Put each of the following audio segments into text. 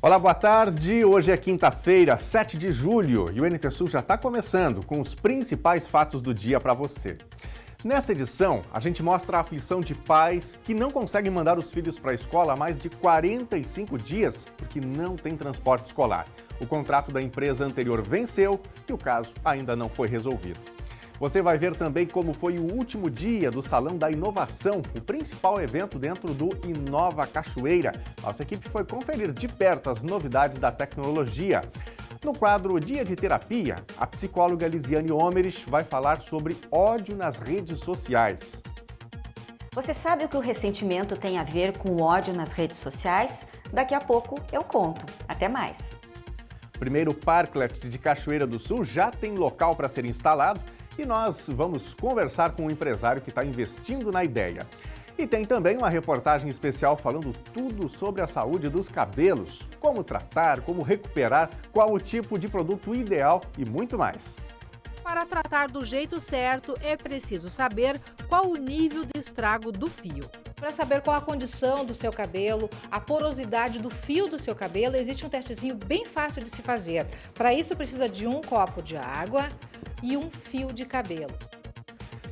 Olá, boa tarde. Hoje é quinta-feira, 7 de julho e o NT Sul já está começando com os principais fatos do dia para você. Nessa edição, a gente mostra a aflição de pais que não conseguem mandar os filhos para a escola há mais de 45 dias porque não tem transporte escolar. O contrato da empresa anterior venceu e o caso ainda não foi resolvido. Você vai ver também como foi o último dia do Salão da Inovação, o principal evento dentro do Inova Cachoeira. Nossa equipe foi conferir de perto as novidades da tecnologia. No quadro Dia de Terapia, a psicóloga Lisiane Omerich vai falar sobre ódio nas redes sociais. Você sabe o que o ressentimento tem a ver com o ódio nas redes sociais? Daqui a pouco eu conto. Até mais! O primeiro parklet de Cachoeira do Sul já tem local para ser instalado. E nós vamos conversar com um empresário que está investindo na ideia. E tem também uma reportagem especial falando tudo sobre a saúde dos cabelos, como tratar, como recuperar, qual o tipo de produto ideal e muito mais. Para tratar do jeito certo, é preciso saber qual o nível de estrago do fio. Para saber qual a condição do seu cabelo, a porosidade do fio do seu cabelo, existe um testezinho bem fácil de se fazer. Para isso, precisa de um copo de água e um fio de cabelo.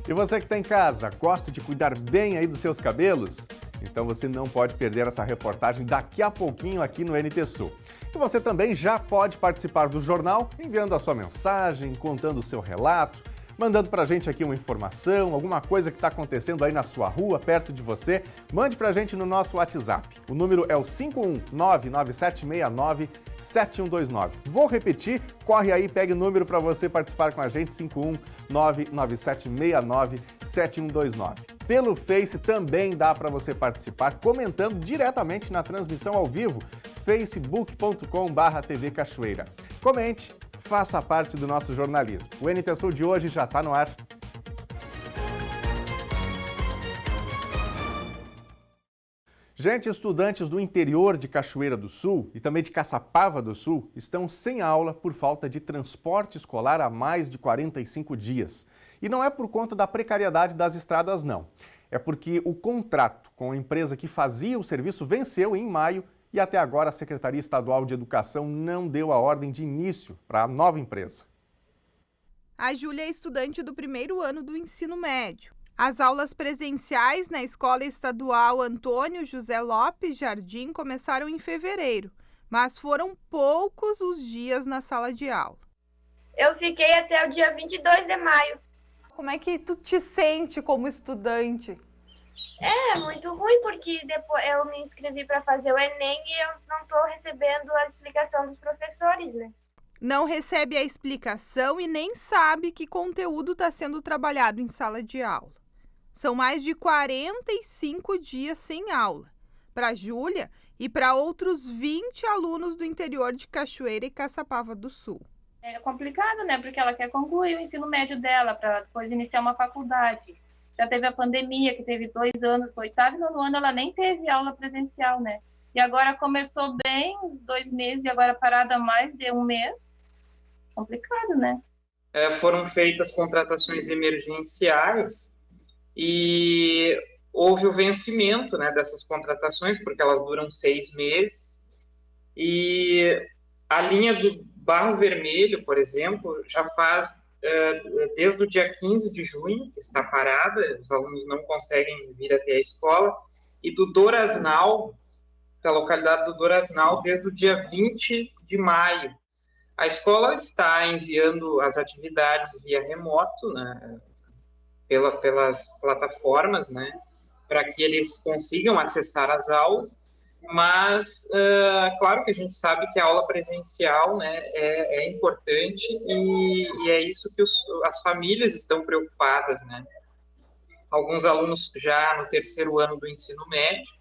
E você que está em casa, gosta de cuidar bem aí dos seus cabelos? Então você não pode perder essa reportagem daqui a pouquinho aqui no NT Sul. E você também já pode participar do jornal enviando a sua mensagem, contando o seu relato, mandando pra gente aqui uma informação, alguma coisa que está acontecendo aí na sua rua, perto de você. Mande pra gente no nosso WhatsApp. O número é o 51997697129. Vou repetir, corre aí, pegue o número para você participar com a gente, 51997697129. Pelo Face também dá para você participar comentando diretamente na transmissão ao vivo, facebook.com/TV Cachoeira. Comente, faça parte do nosso jornalismo. O NT Sul de hoje já está no ar. Gente, estudantes do interior de Cachoeira do Sul e também de Caçapava do Sul estão sem aula por falta de transporte escolar há mais de 45 dias. E não é por conta da precariedade das estradas, não. É porque o contrato com a empresa que fazia o serviço venceu em maio e até agora a Secretaria Estadual de Educação não deu a ordem de início para a nova empresa. A Júlia é estudante do primeiro ano do ensino médio. As aulas presenciais na Escola Estadual Antônio José Lopes Jardim começaram em fevereiro, mas foram poucos os dias na sala de aula. Eu fiquei até o dia 22 de maio. Como é que tu te sente como estudante? É muito ruim, porque depois eu me inscrevi para fazer o Enem e eu não estou recebendo a explicação dos professores, né? Não recebe a explicação e nem sabe que conteúdo está sendo trabalhado em sala de aula. São mais de 45 dias sem aula. Para a Júlia e para outros 20 alunos do interior de Cachoeira e Caçapava do Sul. É complicado, né? Porque ela quer concluir o ensino médio dela para depois iniciar uma faculdade. Já teve a pandemia, que teve 2 anos, no 8º e 9º ano, ela nem teve aula presencial, né? E agora começou bem, 2 meses, e agora parada mais de 1 mês. Complicado, né? Foram feitas contratações emergenciais e houve o vencimento, né, dessas contratações, porque elas duram 6 meses. E a linha do Barro Vermelho, por exemplo, já faz desde o dia 15 de junho, que está parada, os alunos não conseguem vir até a escola, e do Dorasnal, da localidade do Dorasnal, desde o dia 20 de maio. A escola está enviando as atividades via remoto, né, pelas plataformas, né, para que eles consigam acessar as aulas, mas, claro que a gente sabe que a aula presencial, né, é importante e é isso que as famílias estão preocupadas, né. Alguns alunos já no 3º ano do ensino médio,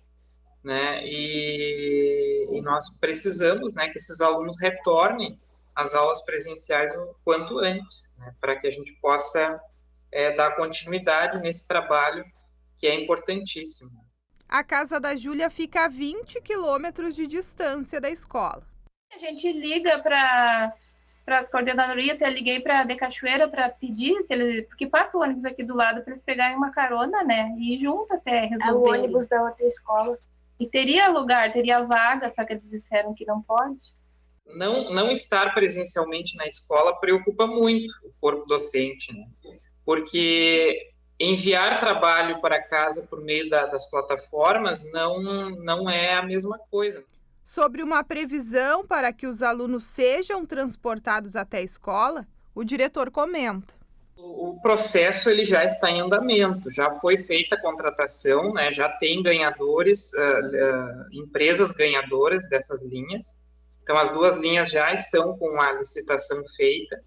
né, e nós precisamos, né, que esses alunos retornem às aulas presenciais o quanto antes, né, para que a gente possa dar continuidade nesse trabalho que é importantíssimo. A casa da Júlia fica a 20 quilômetros de distância da escola. A gente liga para as coordenadorias, até liguei para a de Cachoeira para pedir, porque passa o ônibus aqui do lado para eles pegarem uma carona, né? E ir junto até resolver. É o ônibus da outra escola. E teria lugar, teria vaga, só que eles disseram que não pode. Não estar presencialmente na escola preocupa muito o corpo docente, né? Porque enviar trabalho para casa por meio das plataformas não é a mesma coisa. Sobre uma previsão para que os alunos sejam transportados até a escola, o diretor comenta. O processo ele já está em andamento, já foi feita a contratação, né? Já tem ganhadores, empresas ganhadoras dessas linhas. Então, as 2 linhas já estão com a licitação feita.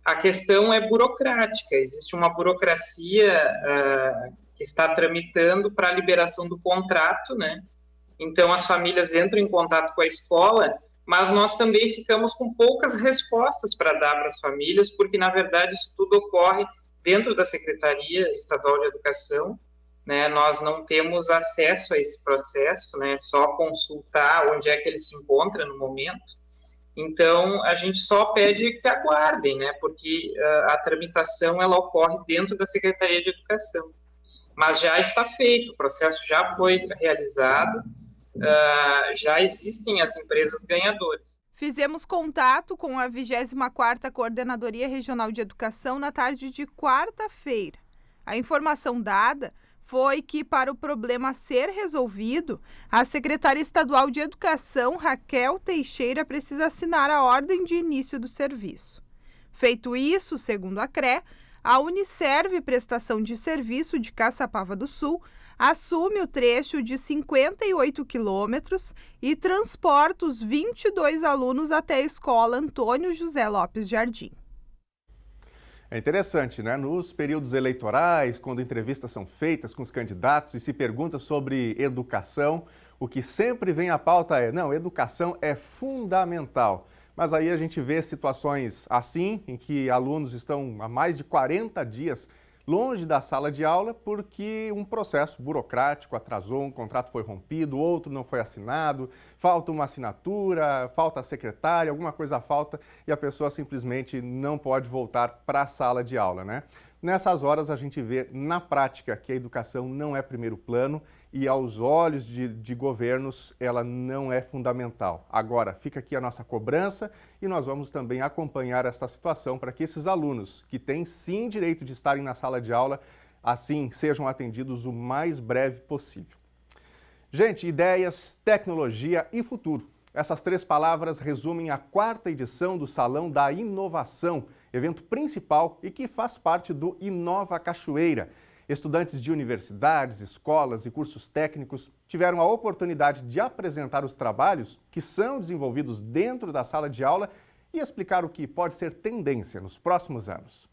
A questão é burocrática, existe uma burocracia que está tramitando para a liberação do contrato, né? Então, as famílias entram em contato com a escola, mas nós também ficamos com poucas respostas para dar para as famílias, porque, na verdade, isso tudo ocorre dentro da Secretaria Estadual de Educação, né? Nós não temos acesso a esse processo, né? Só consultar onde é que ele se encontra no momento. Então, a gente só pede que aguardem, né? Porque a tramitação ela ocorre dentro da Secretaria de Educação. Mas já está feito, o processo já foi realizado, já existem as empresas ganhadoras. Fizemos contato com a 24ª Coordenadoria Regional de Educação na tarde de quarta-feira. A informação dada foi que, para o problema ser resolvido, a secretária estadual de Educação, Raquel Teixeira, precisa assinar a ordem de início do serviço. Feito isso, segundo a CRE, a Uniserve Prestação de Serviço de Caçapava do Sul assume o trecho de 58 quilômetros e transporta os 22 alunos até a escola Antônio José Lopes Jardim. É interessante, né? Nos períodos eleitorais, quando entrevistas são feitas com os candidatos e se pergunta sobre educação, o que sempre vem à pauta é, não, educação é fundamental. Mas aí a gente vê situações assim, em que alunos estão há mais de 40 dias longe da sala de aula porque um processo burocrático atrasou, um contrato foi rompido, outro não foi assinado, falta uma assinatura, falta a secretária, alguma coisa falta e a pessoa simplesmente não pode voltar para a sala de aula, né? Nessas horas a gente vê na prática que a educação não é primeiro plano e aos olhos de governos ela não é fundamental. Agora, fica aqui a nossa cobrança e nós vamos também acompanhar esta situação para que esses alunos que têm sim direito de estarem na sala de aula, assim sejam atendidos o mais breve possível. Gente, ideias, tecnologia e futuro. Essas 3 palavras resumem a 4ª edição do Salão da Inovação, evento principal e que faz parte do Inova Cachoeira. Estudantes de universidades, escolas e cursos técnicos tiveram a oportunidade de apresentar os trabalhos que são desenvolvidos dentro da sala de aula e explicar o que pode ser tendência nos próximos anos.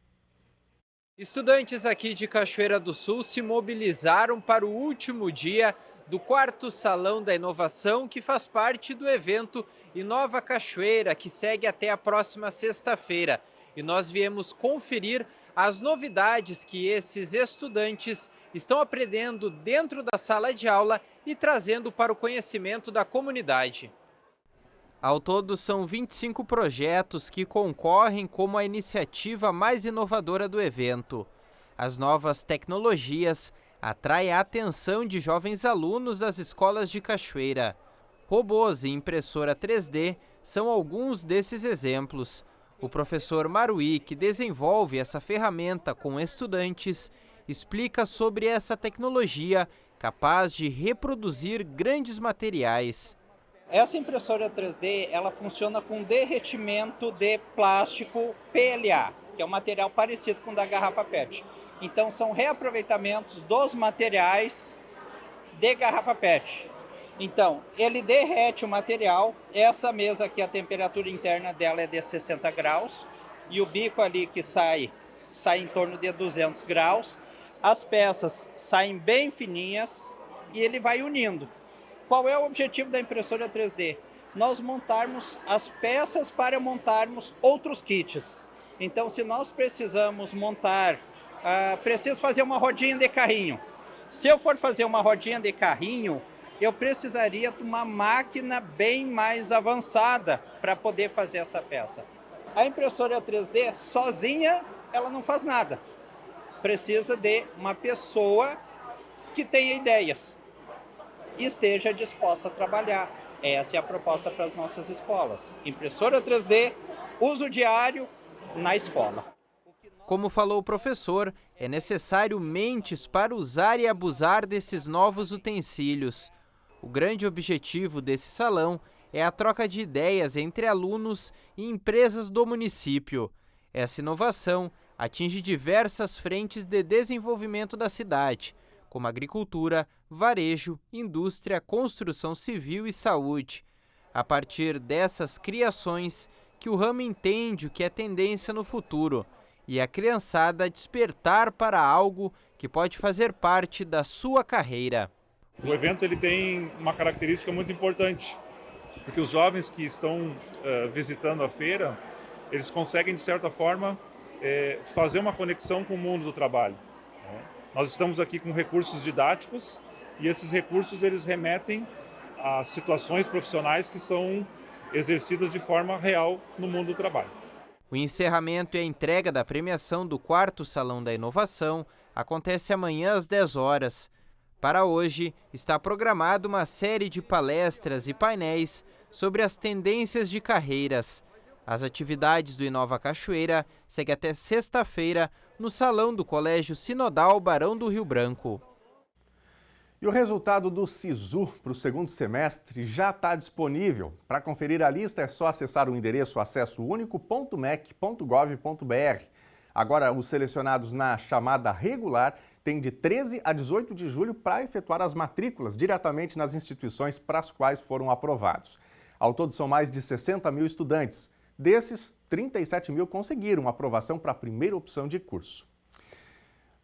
Estudantes aqui de Cachoeira do Sul se mobilizaram para o último dia do 4º Salão da Inovação, que faz parte do evento Inova Cachoeira, que segue até a próxima sexta-feira. E nós viemos conferir as novidades que esses estudantes estão aprendendo dentro da sala de aula e trazendo para o conhecimento da comunidade. Ao todo, são 25 projetos que concorrem como a iniciativa mais inovadora do evento. As novas tecnologias atraem a atenção de jovens alunos das escolas de Cachoeira. Robôs e impressora 3D são alguns desses exemplos. O professor Maruí, que desenvolve essa ferramenta com estudantes, explica sobre essa tecnologia capaz de reproduzir grandes materiais. Essa impressora 3D, ela funciona com derretimento de plástico PLA, que é um material parecido com o da garrafa PET. Então, são reaproveitamentos dos materiais de garrafa PET. Então, ele derrete o material. Essa mesa aqui, a temperatura interna dela é de 60 graus. E o bico ali que sai em torno de 200 graus. As peças saem bem fininhas e ele vai unindo. Qual é o objetivo da impressora 3D? Nós montarmos as peças para montarmos outros kits. Então, se nós precisamos montar, preciso fazer uma rodinha de carrinho. Se eu for fazer uma rodinha de carrinho, eu precisaria de uma máquina bem mais avançada para poder fazer essa peça. A impressora 3D, sozinha, ela não faz nada. Precisa de uma pessoa que tenha ideias. e esteja disposta a trabalhar. Essa é a proposta para as nossas escolas. Impressora 3D, uso diário na escola. Como falou o professor, é necessário mentes para usar e abusar desses novos utensílios. O grande objetivo desse salão é a troca de ideias entre alunos e empresas do município. Essa inovação atinge diversas frentes de desenvolvimento da cidade, como agricultura, varejo, indústria, construção civil e saúde. A partir dessas criações que o ramo entende o que é tendência no futuro e a criançada despertar para algo que pode fazer parte da sua carreira. O evento ele tem uma característica muito importante, porque os jovens que estão visitando a feira, eles conseguem, de certa forma, fazer uma conexão com o mundo do trabalho. Nós estamos aqui com recursos didáticos e esses recursos eles remetem a situações profissionais que são exercidas de forma real no mundo do trabalho. O encerramento e a entrega da premiação do 4º Salão da Inovação acontece amanhã às 10 horas. Para hoje, está programada uma série de palestras e painéis sobre as tendências de carreiras. As atividades do Inova Cachoeira seguem até sexta-feira no Salão do Colégio Sinodal Barão do Rio Branco. E o resultado do SISU para o segundo semestre já está disponível. Para conferir a lista é só acessar o endereço acessounico.mec.gov.br. Agora, os selecionados na chamada regular têm de 13 a 18 de julho para efetuar as matrículas diretamente nas instituições para as quais foram aprovados. Ao todo, são mais de 60 mil estudantes. Desses, 37 mil conseguiram aprovação para a primeira opção de curso.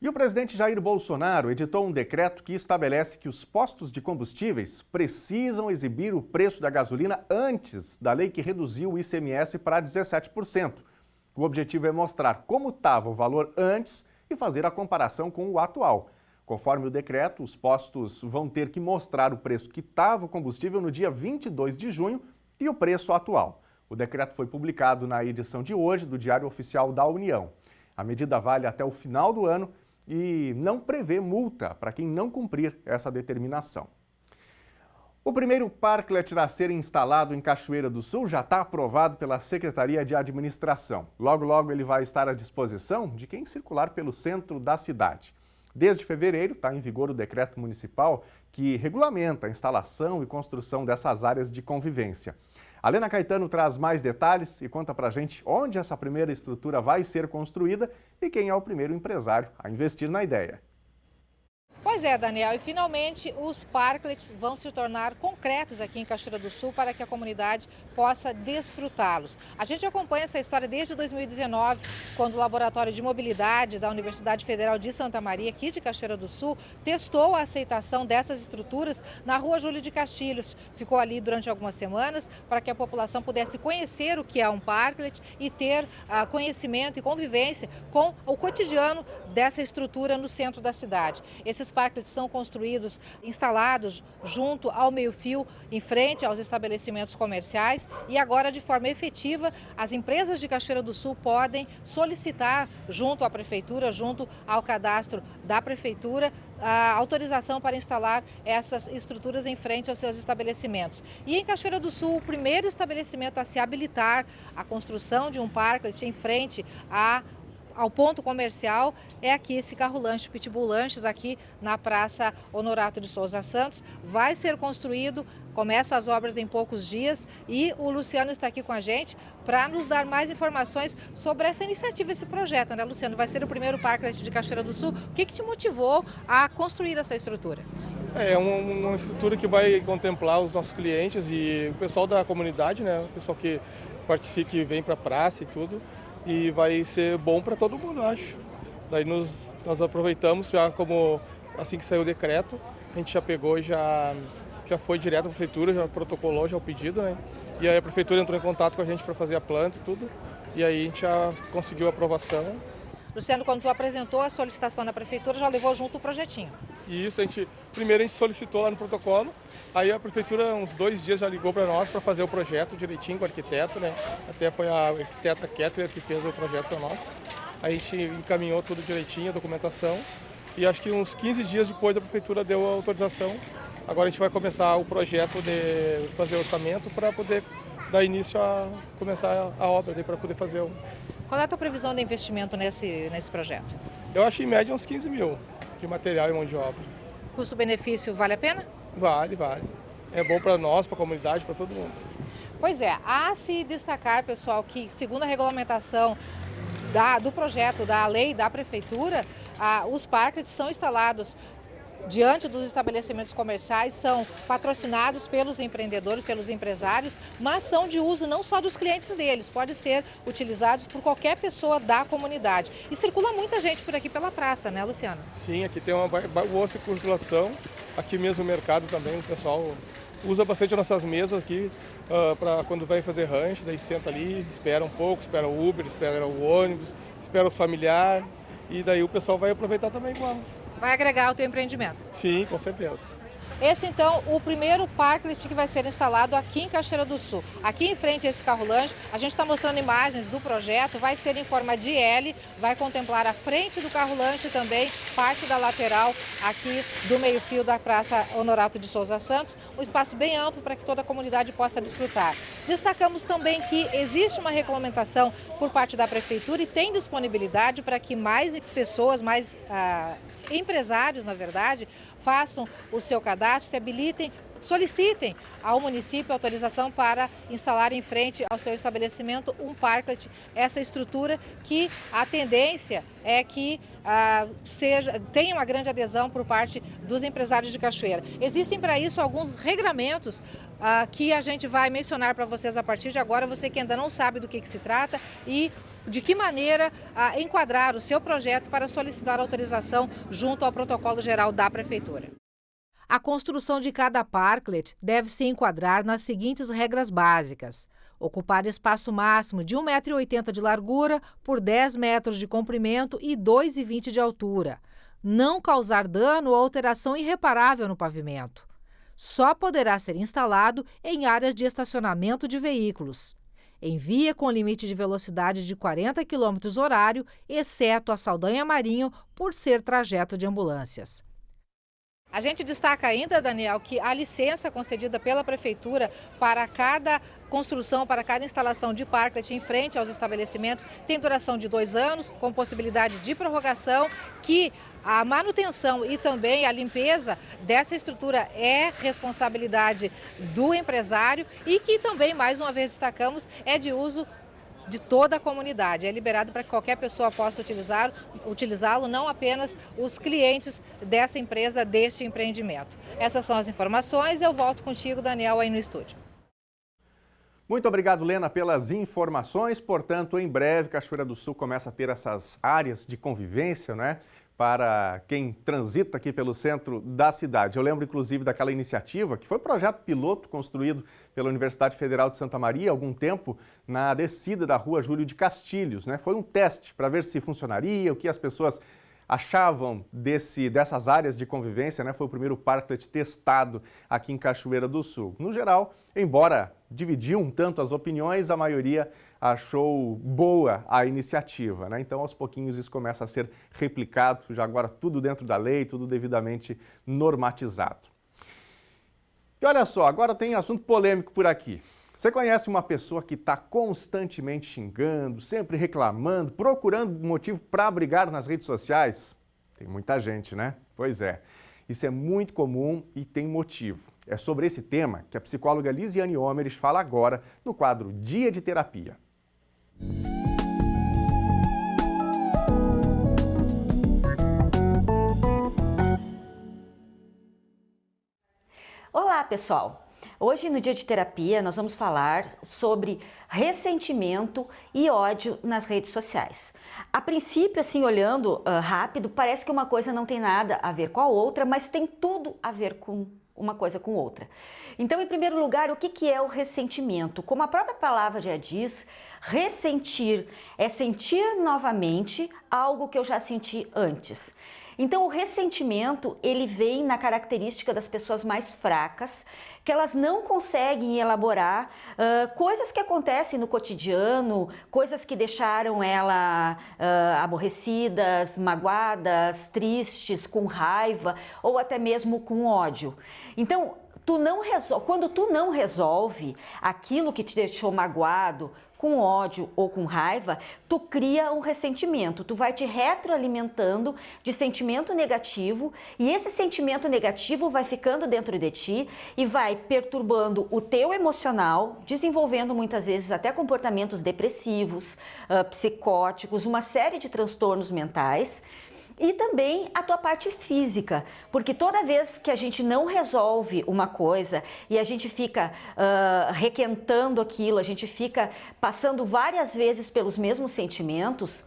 E o presidente Jair Bolsonaro editou um decreto que estabelece que os postos de combustíveis precisam exibir o preço da gasolina antes da lei que reduziu o ICMS para 17%. O objetivo é mostrar como estava o valor antes e fazer a comparação com o atual. Conforme o decreto, os postos vão ter que mostrar o preço que estava o combustível no dia 22 de junho e o preço atual. O decreto foi publicado na edição de hoje do Diário Oficial da União. A medida vale até o final do ano e não prevê multa para quem não cumprir essa determinação. O primeiro parklet a ser instalado em Cachoeira do Sul já está aprovado pela Secretaria de Administração. Logo, logo ele vai estar à disposição de quem circular pelo centro da cidade. Desde fevereiro está em vigor o decreto municipal que regulamenta a instalação e construção dessas áreas de convivência. A Lena Caetano traz mais detalhes e conta pra gente onde essa primeira estrutura vai ser construída e quem é o primeiro empresário a investir na ideia. Pois é, Daniel, e finalmente os parklets vão se tornar concretos aqui em Cachoeira do Sul para que a comunidade possa desfrutá-los. A gente acompanha essa história desde 2019, quando o Laboratório de Mobilidade da Universidade Federal de Santa Maria, aqui de Cachoeira do Sul, testou a aceitação dessas estruturas na Rua Júlio de Castilhos. Ficou ali durante algumas semanas para que a população pudesse conhecer o que é um parklet e ter conhecimento e convivência com o cotidiano dessa estrutura no centro da cidade. Esses parklets são construídos, instalados junto ao meio-fio, em frente aos estabelecimentos comerciais e agora, de forma efetiva, as empresas de Cachoeira do Sul podem solicitar junto à Prefeitura, junto ao cadastro da Prefeitura, a autorização para instalar essas estruturas em frente aos seus estabelecimentos. E em Cachoeira do Sul, o primeiro estabelecimento a se habilitar a construção de um parklet em frente ao ponto comercial é aqui esse carro-lanche Pitbull Lanches, aqui na Praça Honorato de Souza Santos. Vai ser construído, começam as obras em poucos dias e o Luciano está aqui com a gente para nos dar mais informações sobre essa iniciativa, esse projeto, né, Luciano? Vai ser o primeiro parklet de Cachoeira do Sul. O que te motivou a construir essa estrutura? É uma estrutura que vai contemplar os nossos clientes e o pessoal da comunidade, né? O pessoal que participa, que vem para a praça e tudo. E vai ser bom para todo mundo, acho. Daí nós aproveitamos, já como assim que saiu o decreto, a gente já pegou, já foi direto à prefeitura, já protocolou já o pedido, né? E aí a prefeitura entrou em contato com a gente para fazer a planta e tudo, e aí a gente já conseguiu a aprovação. Luciano, quando tu apresentou a solicitação na prefeitura, já levou junto o projetinho? Isso, primeiro a gente solicitou lá no protocolo, aí a prefeitura uns 2 dias já ligou para nós para fazer o projeto direitinho com o arquiteto, né? Até foi a arquiteta Kettler que fez o projeto para nós. Aí a gente encaminhou tudo direitinho, a documentação, e acho que uns 15 dias depois a prefeitura deu a autorização Agora a gente vai começar o projeto de fazer orçamento para poder dar início a começar a obra, para poder fazer o... Qual é a tua previsão de investimento nesse projeto? Eu acho em média uns 15 mil de material e mão de obra. Custo-benefício vale a pena? Vale. É bom para nós, para a comunidade, para todo mundo. Pois é, há se destacar, pessoal, que segundo a regulamentação do projeto, da lei da prefeitura, os parklets são instalados diante dos estabelecimentos comerciais, são patrocinados pelos empreendedores, pelos empresários, mas são de uso não só dos clientes deles, pode ser utilizados por qualquer pessoa da comunidade. E circula muita gente por aqui pela praça, né, Luciano? Sim, aqui tem uma boa circulação, aqui mesmo o mercado também, o pessoal usa bastante as nossas mesas aqui para quando vai fazer rancho, daí senta ali, espera um pouco, espera o Uber, espera o ônibus, espera os familiares e daí o pessoal vai aproveitar também igual. Vai agregar ao teu empreendimento? Sim, com certeza. Esse, então, o primeiro parklet que vai ser instalado aqui em Cachoeira do Sul. Aqui em frente a esse carro-lanche, a gente está mostrando imagens do projeto, vai ser em forma de L, vai contemplar a frente do carro-lanche também, parte da lateral aqui do meio-fio da Praça Honorato de Souza Santos, um espaço bem amplo para que toda a comunidade possa desfrutar. Destacamos também que existe uma regulamentação por parte da Prefeitura e tem disponibilidade para que mais pessoas, mais empresários, na verdade, façam o seu cadastro, se habilitem, solicitem ao município autorização para instalar em frente ao seu estabelecimento um parklet, essa estrutura que a tendência é que tenha uma grande adesão por parte dos empresários de Cachoeira. Existem para isso alguns regramentos que a gente vai mencionar para vocês a partir de agora, você que ainda não sabe do que se trata e de que maneira enquadrar o seu projeto para solicitar autorização junto ao protocolo geral da Prefeitura. A construção de cada parklet deve se enquadrar nas seguintes regras básicas: ocupar espaço máximo de 1,80 m de largura por 10 metros de comprimento e 2,20 m de altura. Não causar dano ou alteração irreparável no pavimento. Só poderá ser instalado em áreas de estacionamento de veículos. Em via com limite de velocidade de 40 km/h, exceto a Saldanha Marinho, por ser trajeto de ambulâncias. A gente destaca ainda, Daniel, que a licença concedida pela Prefeitura para cada construção, para cada instalação de parklet em frente aos estabelecimentos tem duração de 2 anos, com possibilidade de prorrogação, que a manutenção e também a limpeza dessa estrutura é responsabilidade do empresário e que também, mais uma vez destacamos, é de uso de toda a comunidade. É liberado para que qualquer pessoa possa utilizá-lo, não apenas os clientes dessa empresa, deste empreendimento. Essas são as informações. Eu volto contigo, Daniel, aí no estúdio. Muito obrigado, Lena, pelas informações. Portanto, em breve, Cachoeira do Sul começa a ter essas áreas de convivência, né? Para quem transita aqui pelo centro da cidade. Eu lembro, inclusive, daquela iniciativa, que foi um projeto piloto construído pela Universidade Federal de Santa Maria há algum tempo, na descida da rua Júlio de Castilhos, né? Foi um teste para ver se funcionaria, o que as pessoas achavam dessas áreas de convivência, né? Foi o primeiro parklet testado aqui em Cachoeira do Sul. No geral, embora dividiu um tanto as opiniões, a maioria achou boa a iniciativa, né? Então, aos pouquinhos, isso começa a ser replicado, já agora tudo dentro da lei, tudo devidamente normatizado. E olha só, agora tem assunto polêmico por aqui. Você conhece uma pessoa que está constantemente xingando, sempre reclamando, procurando motivo para brigar nas redes sociais? Tem muita gente, né? Pois é. Isso é muito comum e tem motivo. É sobre esse tema que a psicóloga Lisiane Homeres fala agora no quadro Dia de Terapia. Olá, pessoal! Hoje, no Dia de Terapia, nós vamos falar sobre ressentimento e ódio nas redes sociais. A princípio, assim, olhando rápido, parece que uma coisa não tem nada a ver com a outra, mas tem tudo a ver com uma coisa com outra. Então, em primeiro lugar, o que é o ressentimento? Como a própria palavra já diz, ressentir é sentir novamente algo que eu já senti antes. Então o ressentimento, ele vem na característica das pessoas mais fracas, que elas não conseguem elaborar coisas que acontecem no cotidiano, coisas que deixaram ela aborrecidas, magoadas, tristes, com raiva ou até mesmo com ódio. Então, quando tu não resolve aquilo que te deixou magoado, com ódio ou com raiva, tu cria um ressentimento, tu vai te retroalimentando de sentimento negativo e esse sentimento negativo vai ficando dentro de ti e vai perturbando o teu emocional, desenvolvendo muitas vezes até comportamentos depressivos, psicóticos, uma série de transtornos mentais. E também a tua parte física, porque toda vez que a gente não resolve uma coisa e a gente fica requentando aquilo, a gente fica passando várias vezes pelos mesmos sentimentos,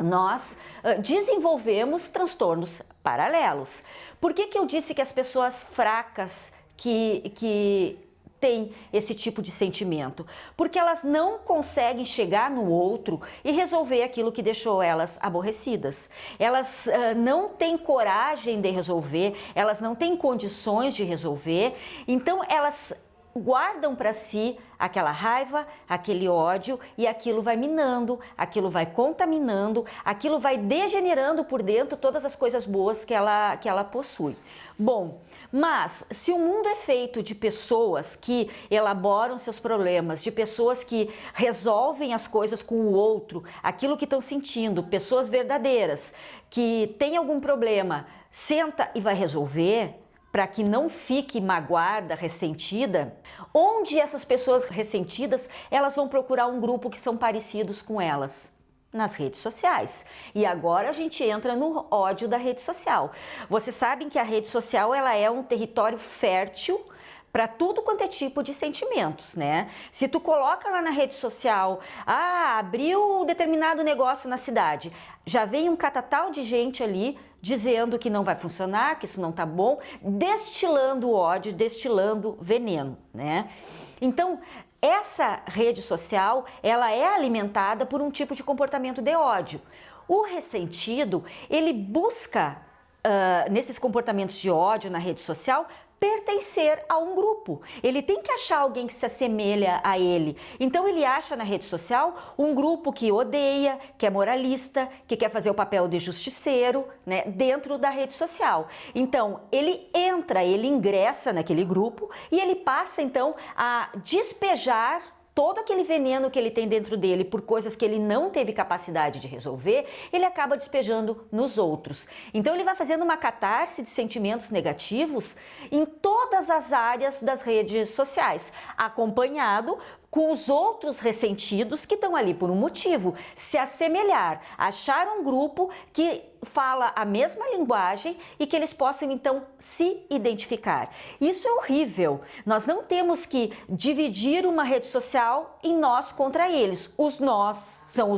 nós desenvolvemos transtornos paralelos. Por que eu disse que as pessoas fracas que tem esse tipo de sentimento? Porque elas não conseguem chegar no outro e resolver aquilo que deixou elas aborrecidas. Elas não têm coragem de resolver, elas não têm condições de resolver, então elas guardam para si aquela raiva, aquele ódio e aquilo vai minando, aquilo vai contaminando, aquilo vai degenerando por dentro todas as coisas boas que ela possui. Bom, mas se o mundo é feito de pessoas que elaboram seus problemas, de pessoas que resolvem as coisas com o outro, aquilo que estão sentindo, pessoas verdadeiras, que têm algum problema, senta e vai resolver, para que não fique magoada, ressentida, onde essas pessoas ressentidas, elas vão procurar um grupo que são parecidos com elas? Nas redes sociais. E agora a gente entra no ódio da rede social. Vocês sabem que a rede social ela é um território fértil para tudo quanto é tipo de sentimentos, né? Se tu coloca lá na rede social, abriu um determinado negócio na cidade, já vem um catatal de gente ali dizendo que não vai funcionar, que isso não tá bom, destilando ódio, destilando veneno, né? Então, essa rede social, ela é alimentada por um tipo de comportamento de ódio. O ressentido, ele busca, nesses comportamentos de ódio na rede social, pertencer a um grupo. Ele tem que achar alguém que se assemelha a ele. Então ele acha na rede social um grupo que odeia, que é moralista, que quer fazer o papel de justiceiro, né, dentro da rede social. Então ele ingressa naquele grupo e ele passa então a despejar todo aquele veneno que ele tem dentro dele por coisas que ele não teve capacidade de resolver, ele acaba despejando nos outros. Então ele vai fazendo uma catarse de sentimentos negativos em todas as áreas das redes sociais, acompanhado com os outros ressentidos que estão ali por um motivo, se assemelhar, achar um grupo que fala a mesma linguagem e que eles possam então se identificar. Isso é horrível. Nós não temos que dividir uma rede social em nós contra eles. Os nós são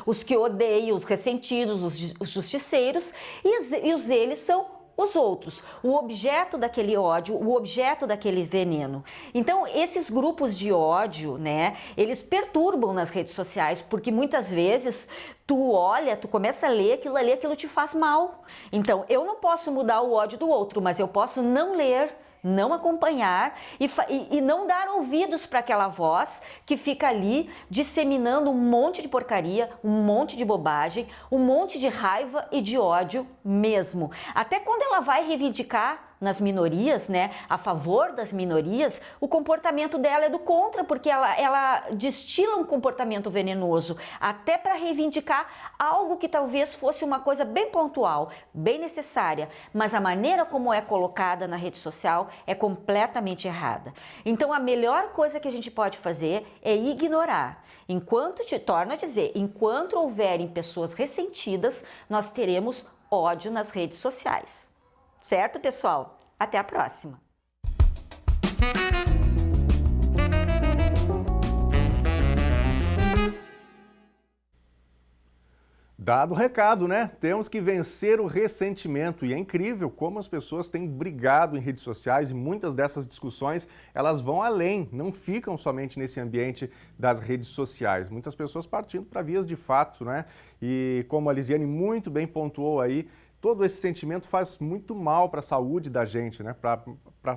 os que odeiam, os ressentidos, os justiceiros e os eles são os outros, o objeto daquele ódio, o objeto daquele veneno. Então, esses grupos de ódio, né, eles perturbam nas redes sociais, porque muitas vezes tu olha, tu começa a ler aquilo ali, aquilo te faz mal. Então, eu não posso mudar o ódio do outro, mas eu posso não ler, não acompanhar e não dar ouvidos para aquela voz que fica ali disseminando um monte de porcaria, um monte de bobagem, um monte de raiva e de ódio mesmo. Até quando ela vai reivindicar nas minorias, né, a favor das minorias, o comportamento dela é do contra, porque ela destila um comportamento venenoso, até para reivindicar algo que talvez fosse uma coisa bem pontual, bem necessária, mas a maneira como é colocada na rede social é completamente errada. Então a melhor coisa que a gente pode fazer é ignorar. Torno a dizer, enquanto houverem pessoas ressentidas, nós teremos ódio nas redes sociais. Certo, pessoal? Até a próxima! Dado o recado, né? Temos que vencer o ressentimento e é incrível como as pessoas têm brigado em redes sociais e muitas dessas discussões, elas vão além, não ficam somente nesse ambiente das redes sociais. Muitas pessoas partindo para vias de fato, né? E como a Lisiane muito bem pontuou aí, todo esse sentimento faz muito mal para a saúde da gente, né? Para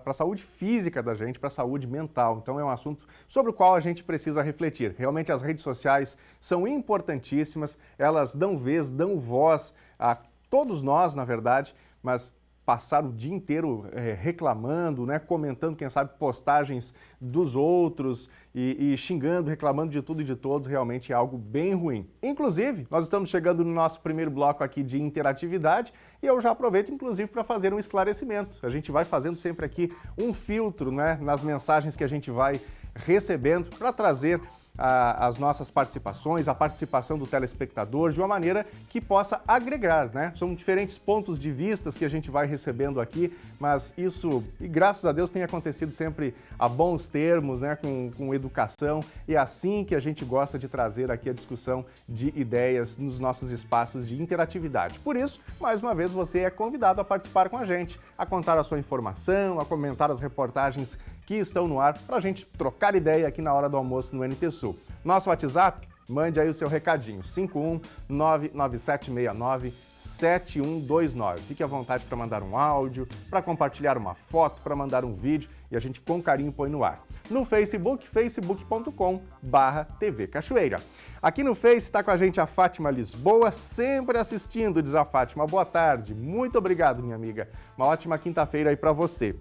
a saúde física da gente, para a saúde mental. Então é um assunto sobre o qual a gente precisa refletir. Realmente as redes sociais são importantíssimas, elas dão vez, dão voz a todos nós, na verdade, mas passar o dia inteiro reclamando, né, comentando, quem sabe, postagens dos outros e xingando, reclamando de tudo e de todos, realmente é algo bem ruim. Inclusive, nós estamos chegando no nosso primeiro bloco aqui de interatividade e eu já aproveito, inclusive, para fazer um esclarecimento. A gente vai fazendo sempre aqui um filtro, né, nas mensagens que a gente vai recebendo para trazer as nossas participações, a participação do telespectador de uma maneira que possa agregar, né? São diferentes pontos de vistas que a gente vai recebendo aqui, mas isso, e graças a Deus, tem acontecido sempre a bons termos, né? Com educação, e é assim que a gente gosta de trazer aqui a discussão de ideias nos nossos espaços de interatividade. Por isso, mais uma vez, você é convidado a participar com a gente, a contar a sua informação, a comentar as reportagens que estão no ar para a gente trocar ideia aqui na hora do almoço no NT Sul. Nosso WhatsApp, mande aí o seu recadinho, 51997697129. Fique à vontade para mandar um áudio, para compartilhar uma foto, para mandar um vídeo e a gente com carinho põe no ar. No Facebook, facebook.com/TV Cachoeira. Aqui no Face está com a gente a Fátima Lisboa, sempre assistindo, diz a Fátima. Boa tarde, muito obrigado, minha amiga. Uma ótima quinta-feira aí para você.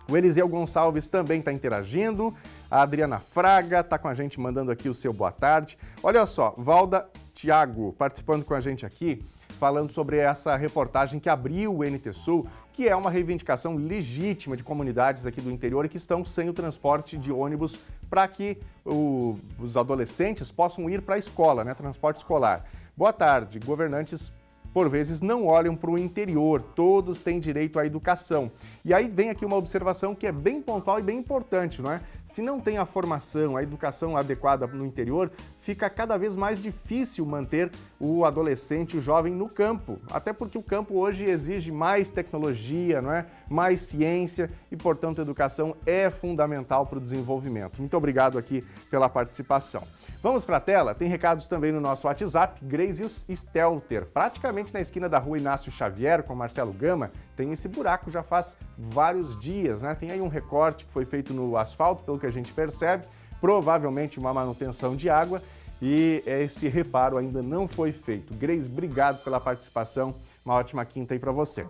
O Eliseu Gonçalves também está interagindo, a Adriana Fraga está com a gente mandando aqui o seu boa tarde. Olha só, Valda Thiago participando com a gente aqui, falando sobre essa reportagem que abriu o NT Sul, que é uma reivindicação legítima de comunidades aqui do interior e que estão sem o transporte de ônibus para que os adolescentes possam ir para a escola, né, transporte escolar. Boa tarde, governantes por vezes não olham para o interior, todos têm direito à educação. E aí vem aqui uma observação que é bem pontual e bem importante, não é? Se não tem a formação, a educação adequada no interior, fica cada vez mais difícil manter o adolescente, o jovem no campo. Até porque o campo hoje exige mais tecnologia, não é? Mais ciência e, portanto, a educação é fundamental para o desenvolvimento. Muito obrigado aqui pela participação. Vamos para a tela? Tem recados também no nosso WhatsApp, Grace Stelter. Praticamente na esquina da rua Inácio Xavier, com Marcelo Gama, tem esse buraco já faz vários dias, né? Tem aí um recorte que foi feito no asfalto, pelo que a gente percebe, provavelmente uma manutenção de água, e esse reparo ainda não foi feito. Grace, obrigado pela participação, uma ótima quinta aí para você.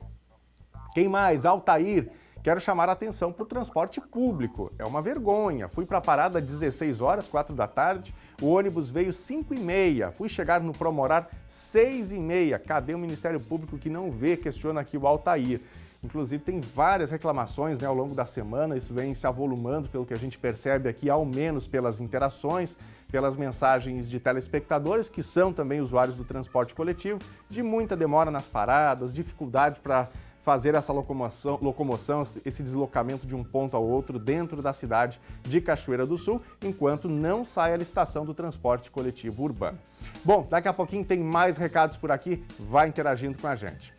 Quem mais? Altair. Quero chamar a atenção para o transporte público. É uma vergonha. Fui para a parada às 16 horas, 4 da tarde. O ônibus veio 5h30. Fui chegar no Promorar 6h30. Cadê o Ministério Público que não vê? Questiona aqui o Altair. Inclusive, tem várias reclamações, né, ao longo da semana. Isso vem se avolumando, pelo que a gente percebe aqui, ao menos pelas interações, pelas mensagens de telespectadores, que são também usuários do transporte coletivo, de muita demora nas paradas, dificuldade para fazer essa locomoção, esse deslocamento de um ponto ao outro dentro da cidade de Cachoeira do Sul, enquanto não sai a licitação do transporte coletivo urbano. Bom, daqui a pouquinho tem mais recados por aqui, vai interagindo com a gente.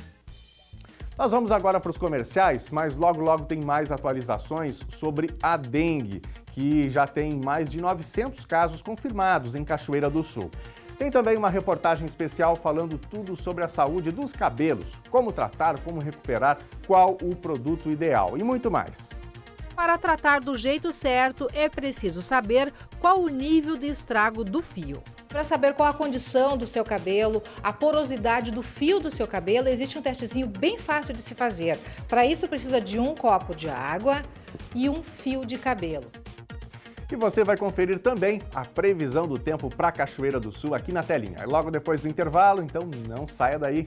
Nós vamos agora para os comerciais, mas logo tem mais atualizações sobre a dengue, que já tem mais de 900 casos confirmados em Cachoeira do Sul. Tem também uma reportagem especial falando tudo sobre a saúde dos cabelos, como tratar, como recuperar, qual o produto ideal e muito mais. Para tratar do jeito certo, é preciso saber qual o nível de estrago do fio. Para saber qual a condição do seu cabelo, a porosidade do fio do seu cabelo, existe um testezinho bem fácil de se fazer. Para isso, precisa de um copo de água e um fio de cabelo. E você vai conferir também a previsão do tempo para Cachoeira do Sul aqui na telinha. Logo depois do intervalo, então não saia daí.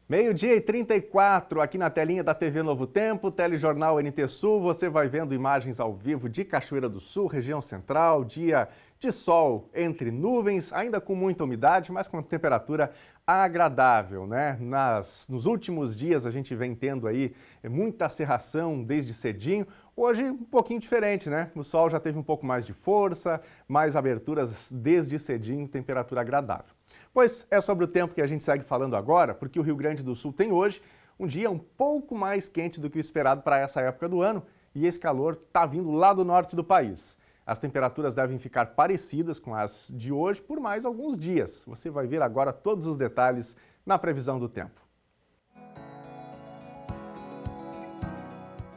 Meio-dia e 34 aqui na telinha da TV Novo Tempo, Telejornal NT Sul. Você vai vendo imagens ao vivo de Cachoeira do Sul, região central, dia de sol entre nuvens, ainda com muita umidade, mas com temperatura agradável, né? Nos últimos dias a gente vem tendo aí muita cerração desde cedinho. Hoje um pouquinho diferente, né? O sol já teve um pouco mais de força, mais aberturas desde cedinho, temperatura agradável. Pois é sobre o tempo que a gente segue falando agora, porque o Rio Grande do Sul tem hoje um dia um pouco mais quente do que o esperado para essa época do ano, e esse calor está vindo lá do norte do país. As temperaturas devem ficar parecidas com as de hoje por mais alguns dias. Você vai ver agora todos os detalhes na previsão do tempo.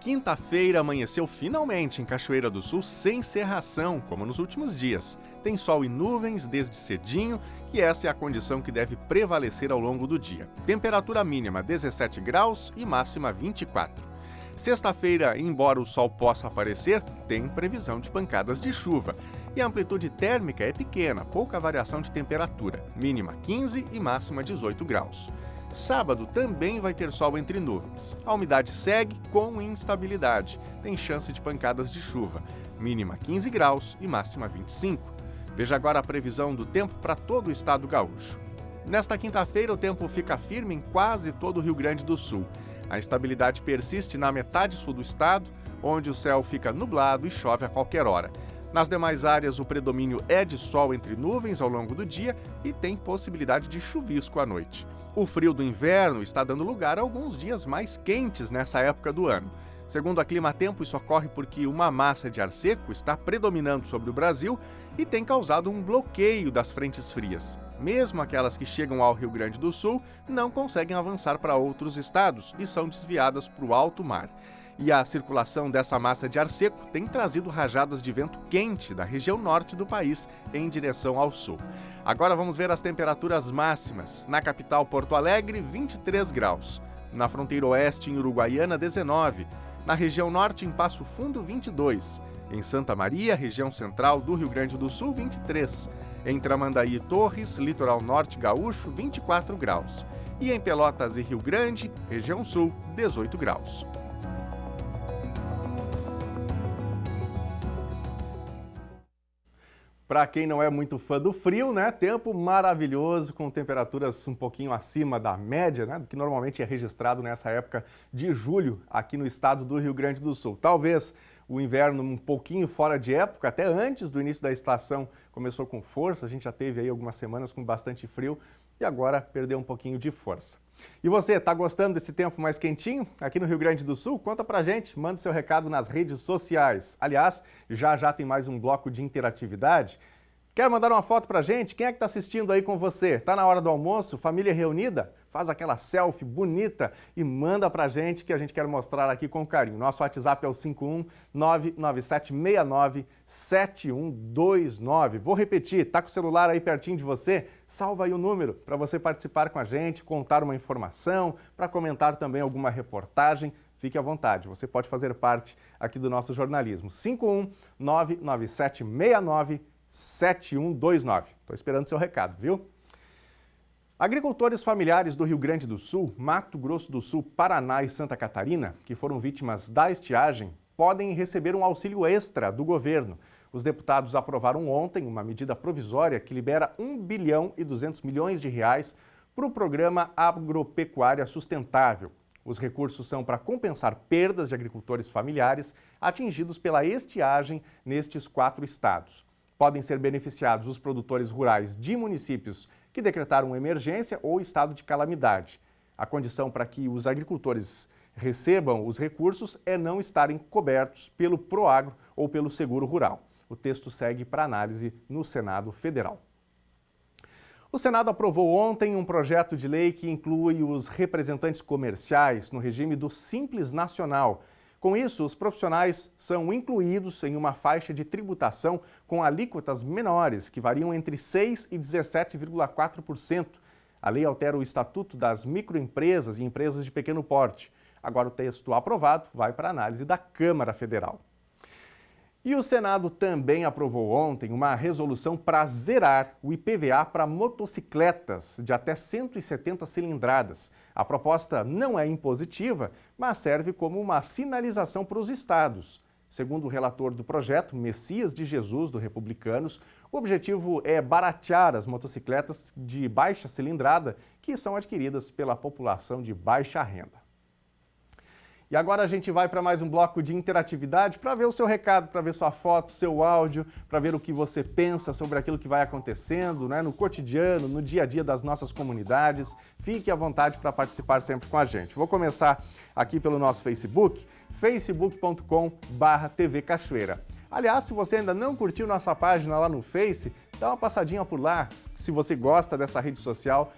Quinta-feira amanheceu finalmente em Cachoeira do Sul sem cerração, como nos últimos dias. Tem sol e nuvens desde cedinho e essa é a condição que deve prevalecer ao longo do dia. Temperatura mínima 17 graus e máxima 24. Sexta-feira, embora o sol possa aparecer, tem previsão de pancadas de chuva. E a amplitude térmica é pequena, pouca variação de temperatura, mínima 15 e máxima 18 graus. Sábado também vai ter sol entre nuvens. A umidade segue com instabilidade. Tem chance de pancadas de chuva. Mínima 15 graus e máxima 25. Veja agora a previsão do tempo para todo o estado gaúcho. Nesta quinta-feira, o tempo fica firme em quase todo o Rio Grande do Sul. A instabilidade persiste na metade sul do estado, onde o céu fica nublado e chove a qualquer hora. Nas demais áreas, o predomínio é de sol entre nuvens ao longo do dia e tem possibilidade de chuvisco à noite. O frio do inverno está dando lugar a alguns dias mais quentes nessa época do ano. Segundo a Climatempo, isso ocorre porque uma massa de ar seco está predominando sobre o Brasil e tem causado um bloqueio das frentes frias. Mesmo aquelas que chegam ao Rio Grande do Sul não conseguem avançar para outros estados e são desviadas para o alto mar. E a circulação dessa massa de ar seco tem trazido rajadas de vento quente da região norte do país em direção ao sul. Agora vamos ver as temperaturas máximas. Na capital Porto Alegre, 23 graus. Na fronteira oeste, em Uruguaiana, 19. Na região norte, em Passo Fundo, 22. Em Santa Maria, região central do Rio Grande do Sul, 23. Em Tramandaí e Torres, litoral norte gaúcho, 24 graus. E em Pelotas e Rio Grande, região sul, 18 graus. Para quem não é muito fã do frio, né? Tempo maravilhoso, com temperaturas um pouquinho acima da média, né? Do que normalmente é registrado nessa época de julho aqui no estado do Rio Grande do Sul. Talvez o inverno um pouquinho fora de época, até antes do início da estação começou com força, a gente já teve aí algumas semanas com bastante frio e agora perdeu um pouquinho de força. E você, está gostando desse tempo mais quentinho aqui no Rio Grande do Sul? Conta pra gente, manda seu recado nas redes sociais. Aliás, já tem mais um bloco de interatividade. Quer mandar uma foto pra gente? Quem é que está assistindo aí com você? Tá na hora do almoço? Família reunida? Faz aquela selfie bonita e manda pra gente que a gente quer mostrar aqui com carinho. Nosso WhatsApp é o 51997697129. Vou repetir, tá com o celular aí pertinho de você? Salva aí o número para você participar com a gente, contar uma informação, para comentar também alguma reportagem. Fique à vontade, você pode fazer parte aqui do nosso jornalismo. 51997697129. Estou esperando seu recado, viu? Agricultores familiares do Rio Grande do Sul, Mato Grosso do Sul, Paraná e Santa Catarina, que foram vítimas da estiagem, podem receber um auxílio extra do governo. Os deputados aprovaram ontem uma medida provisória que libera R$1 bilhão e 200 milhões de reais para o programa Agropecuária Sustentável. Os recursos são para compensar perdas de agricultores familiares atingidos pela estiagem nestes 4 estados. Podem ser beneficiados os produtores rurais de municípios que decretaram emergência ou estado de calamidade. A condição para que os agricultores recebam os recursos é não estarem cobertos pelo Proagro ou pelo Seguro Rural. O texto segue para análise no Senado Federal. O Senado aprovou ontem um projeto de lei que inclui os representantes comerciais no regime do Simples Nacional. Com isso, os profissionais são incluídos em uma faixa de tributação com alíquotas menores, que variam entre 6% e 17,4%. A lei altera o Estatuto das Microempresas e Empresas de Pequeno Porte. Agora o texto aprovado vai para análise da Câmara Federal. E o Senado também aprovou ontem uma resolução para zerar o IPVA para motocicletas de até 170 cilindradas. A proposta não é impositiva, mas serve como uma sinalização para os estados. Segundo o relator do projeto, Messias de Jesus, do Republicanos, o objetivo é baratear as motocicletas de baixa cilindrada que são adquiridas pela população de baixa renda. E agora a gente vai para mais um bloco de interatividade para ver o seu recado, para ver sua foto, seu áudio, para ver o que você pensa sobre aquilo que vai acontecendo, né, no cotidiano, no dia a dia das nossas comunidades. Fique à vontade para participar sempre com a gente. Vou começar aqui pelo nosso Facebook, facebook.com/TV Cachoeira. Aliás, se você ainda não curtiu nossa página lá no Face, dá uma passadinha por lá. Se você gosta dessa rede social,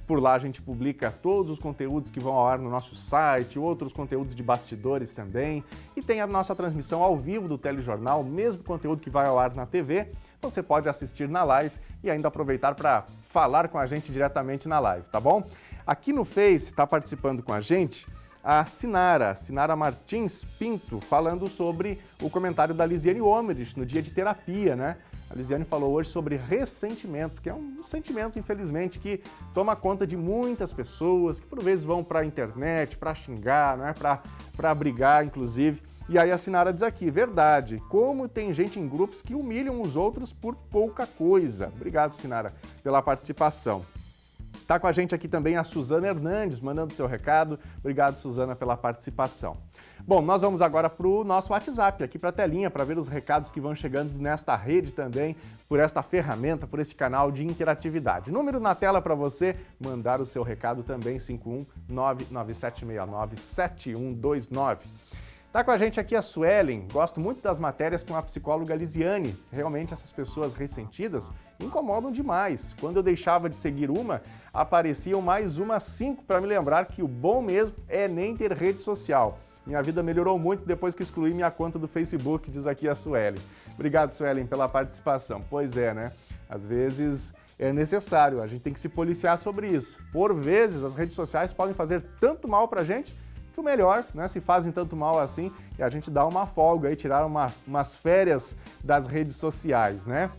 por lá a gente publica todos os conteúdos que vão ao ar no nosso site, outros conteúdos de bastidores também. E tem a nossa transmissão ao vivo do telejornal, mesmo conteúdo que vai ao ar na TV, você pode assistir na live e ainda aproveitar para falar com a gente diretamente na live, tá bom? Aqui no Face está participando com a gente a Sinara Martins Pinto, falando sobre o comentário da Lisiane Omerich no dia de terapia, né? A Lisiane falou hoje sobre ressentimento, que é um sentimento, infelizmente, que toma conta de muitas pessoas, que por vezes vão para a internet para xingar, né? Para brigar, inclusive. E aí a Sinara diz aqui, verdade, como tem gente em grupos que humilham os outros por pouca coisa. Obrigado, Sinara, pela participação. Está com a gente aqui também a Suzana Hernandes, mandando seu recado. Obrigado, Suzana, pela participação. Bom, nós vamos agora para o nosso WhatsApp, aqui para a telinha, para ver os recados que vão chegando nesta rede também, por esta ferramenta, por este canal de interatividade. Número na tela para você mandar o seu recado também, 51997697129. Está com a gente aqui a Suelen, gosto muito das matérias com a psicóloga Lisiane. Realmente essas pessoas ressentidas incomodam demais. Quando eu deixava de seguir uma, apareciam mais umas 5 para me lembrar que o bom mesmo é nem ter rede social. Minha vida melhorou muito depois que excluí minha conta do Facebook, diz aqui a Suelen. Obrigado, Suelen, pela participação. Pois é, né? Às vezes é necessário, a gente tem que se policiar sobre isso. Por vezes as redes sociais podem fazer tanto mal pra gente, que o melhor, né, se fazem tanto mal assim, e a gente dá uma folga aí, tirar umas férias das redes sociais, né?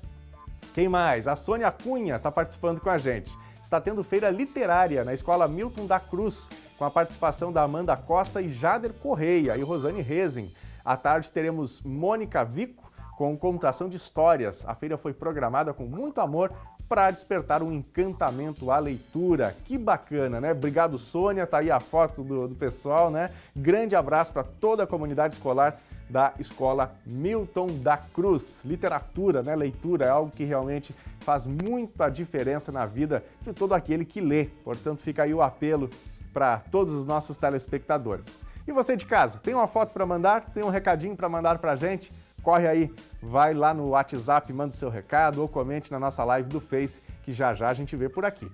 Quem mais? A Sônia Cunha está participando com a gente. Está tendo feira literária na Escola Milton da Cruz, com a participação da Amanda Costa e Jader Correia e Rosane Rezin. À tarde teremos Mônica Vico com contação de histórias. A feira foi programada com muito amor para despertar um encantamento à leitura. Que bacana, né? Obrigado, Sônia. Tá aí a foto do pessoal, né? Grande abraço para toda a comunidade escolar da Escola Milton da Cruz. Literatura, né? Leitura é algo que realmente faz muita diferença na vida de todo aquele que lê. Portanto, fica aí o apelo para todos os nossos telespectadores. E você de casa, tem uma foto para mandar? Tem um recadinho para mandar para a gente? Corre aí, vai lá no WhatsApp, manda o seu recado ou comente na nossa live do Face, que já já a gente vê por aqui.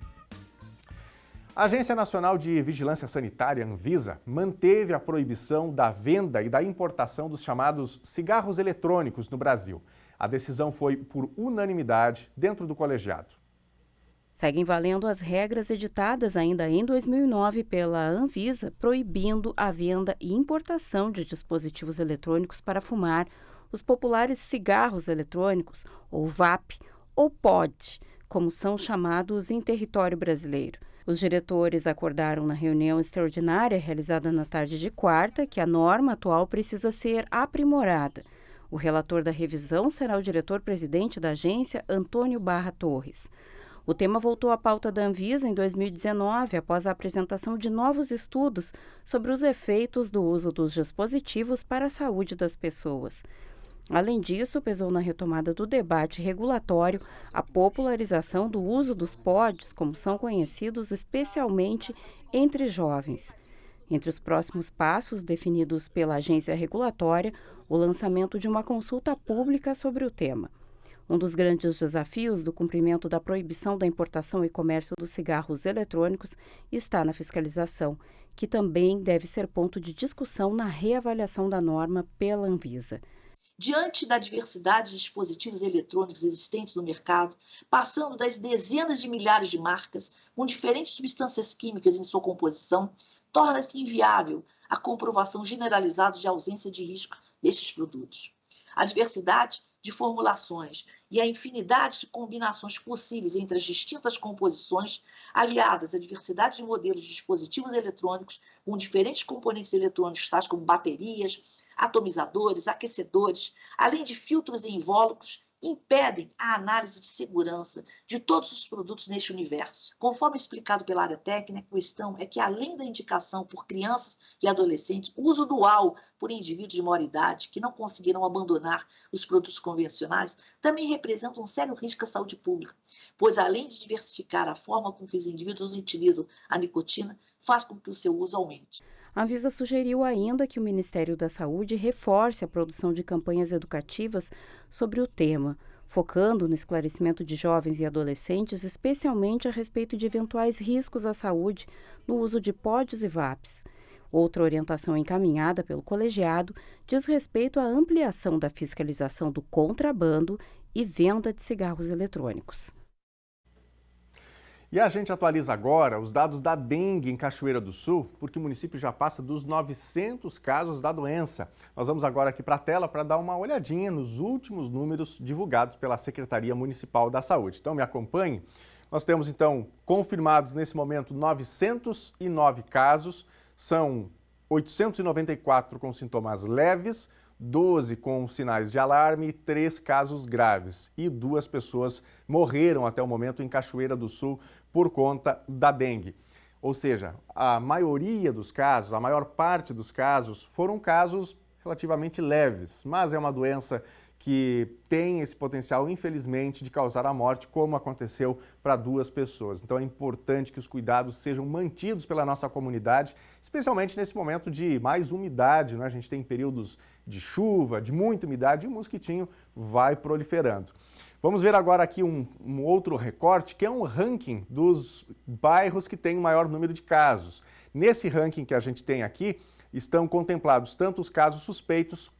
A Agência Nacional de Vigilância Sanitária, Anvisa, manteve a proibição da venda e da importação dos chamados cigarros eletrônicos no Brasil. A decisão foi por unanimidade dentro do colegiado. Seguem valendo as regras editadas ainda em 2009 pela Anvisa, proibindo a venda e importação de dispositivos eletrônicos para fumar, os populares cigarros eletrônicos, ou VAP, ou POD, como são chamados em território brasileiro. Os diretores acordaram na reunião extraordinária realizada na tarde de quarta que a norma atual precisa ser aprimorada. O relator da revisão será o diretor-presidente da agência, Antônio Barra Torres. O tema voltou à pauta da Anvisa em 2019, após a apresentação de novos estudos sobre os efeitos do uso dos dispositivos para a saúde das pessoas. Além disso, pesou na retomada do debate regulatório a popularização do uso dos PODs, como são conhecidos, especialmente entre jovens. Entre os próximos passos definidos pela agência regulatória, o lançamento de uma consulta pública sobre o tema. Um dos grandes desafios do cumprimento da proibição da importação e comércio dos cigarros eletrônicos está na fiscalização, que também deve ser ponto de discussão na reavaliação da norma pela Anvisa. Diante da diversidade de dispositivos eletrônicos existentes no mercado, passando das dezenas de milhares de marcas, com diferentes substâncias químicas em sua composição, torna-se inviável a comprovação generalizada de ausência de risco destes produtos. A diversidade de formulações e a infinidade de combinações possíveis entre as distintas composições, aliadas à diversidade de modelos de dispositivos eletrônicos com diferentes componentes eletrônicos, tais como baterias, atomizadores, aquecedores, além de filtros e invólucros, impedem a análise de segurança de todos os produtos neste universo. Conforme explicado pela área técnica, a questão é que, além da indicação por crianças e adolescentes, o uso dual por indivíduos de maior idade que não conseguiram abandonar os produtos convencionais também representa um sério risco à saúde pública, pois, além de diversificar a forma com que os indivíduos utilizam a nicotina, faz com que o seu uso aumente. A Anvisa sugeriu ainda que o Ministério da Saúde reforce a produção de campanhas educativas sobre o tema, focando no esclarecimento de jovens e adolescentes, especialmente a respeito de eventuais riscos à saúde no uso de pods e vapes. Outra orientação encaminhada pelo colegiado diz respeito à ampliação da fiscalização do contrabando e venda de cigarros eletrônicos. E a gente atualiza agora os dados da dengue em Cachoeira do Sul, porque o município já passa dos 900 casos da doença. Nós vamos agora aqui para a tela para dar uma olhadinha nos últimos números divulgados pela Secretaria Municipal da Saúde. Então, me acompanhe. Nós temos, então, confirmados nesse momento 909 casos, são 894 com sintomas leves, 12 com sinais de alarme e 3 casos graves. E 2 pessoas morreram até o momento em Cachoeira do Sul por conta da dengue. Ou seja, a maioria dos casos, a maior parte dos casos, foram casos relativamente leves, mas é uma doença que tem esse potencial, infelizmente, de causar a morte, como aconteceu para 2 pessoas. Então é importante que os cuidados sejam mantidos pela nossa comunidade, especialmente nesse momento de mais umidade, né? A gente tem períodos de chuva, de muita umidade e o mosquitinho vai proliferando. Vamos ver agora aqui um outro recorte, que é um ranking dos bairros que têm o maior número de casos. Nesse ranking que a gente tem aqui, estão contemplados tanto os casos suspeitos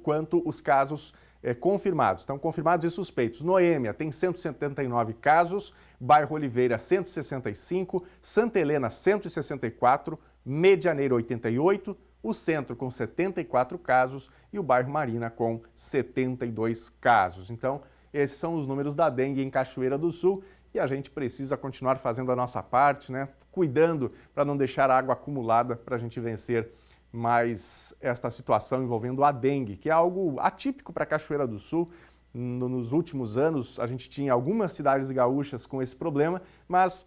quanto os casos confirmados. Estão confirmados e suspeitos. Noêmia tem 179 casos, Bairro Oliveira 165, Santa Helena 164, Medianeira 88, o Centro com 74 casos e o Bairro Marina com 72 casos. Então, esses são os números da dengue em Cachoeira do Sul e a gente precisa continuar fazendo a nossa parte, né? Cuidando para não deixar a água acumulada para a gente vencer mais esta situação envolvendo a dengue, que é algo atípico para Cachoeira do Sul. Nos últimos anos, a gente tinha algumas cidades gaúchas com esse problema, mas